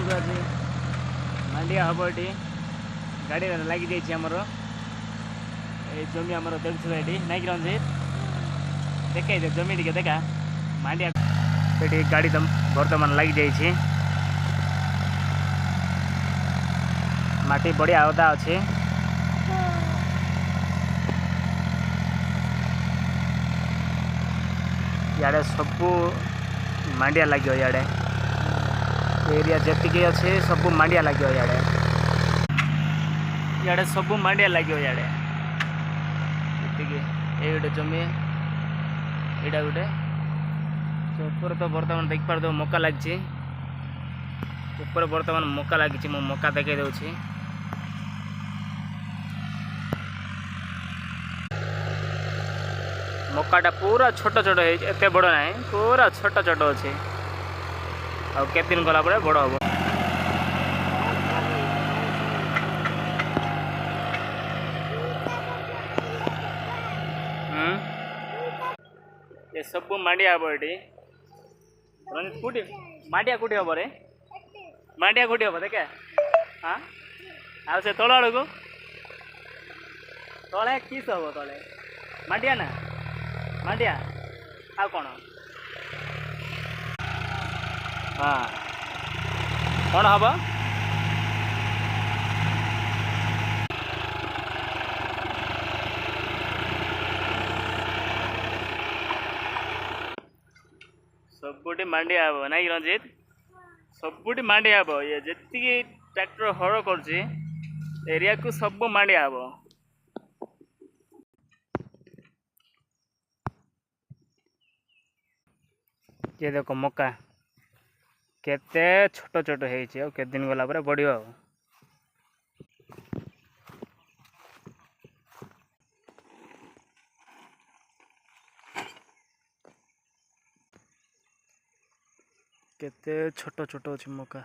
ଦେଖନ୍ତୁ ଆଜି ମାଣ୍ଡିଆ ହେବ ଏଠି ଗାଡ଼ିରେ ଲାଗିଯାଇଛି ଆମର ଏ ଜମି ଆମର ଦେଖୁଥିବେ ଏଠି ନାଇକି ରଞ୍ଜିତ ଦେଖାଇ ଦେ ଜମି ଟିକେ ଦେଖା ମାଣ୍ଡିଆ ଏଠି ଗାଡ଼ି ବର୍ତ୍ତମାନ ଲାଗିଯାଇଛି ମାଟି ବଢ଼ିଆ ଓଦା ଅଛି इे सबू मांडिया लगे इे एरिया जी अच्छे सबू मांडिया लगे इे सबू मांडिया लगे इे गोटे जमी यहाँ गोटे ऊपर तो बर्तमान देख पार मका लगी ऊपर बर्तमान मका लगी मका देखा दूसरी मकाटा पूरा छोट छोट एत बड़ ना पूरा छोट छोट अच्छे आते दिन गला बड़ हम ये सब मांडिया हम ये कौटी मांडिया कौटी हम रे मांडिया कौटी हम देखे हाँ आ से तल आड़ को तले किस हम तले मांडिया ना मांडिया आ कौन हाँ कौन हम सबुटी मांडिया हम ना रंजित सबुटी मांडिया हम ये जी ट्रैक्टर हड़ कर एरिया को सब मांडिया हम ये देख मका केते छोट छोट होते दिन गला बढ़ केते छोट छोट अच्छे मका।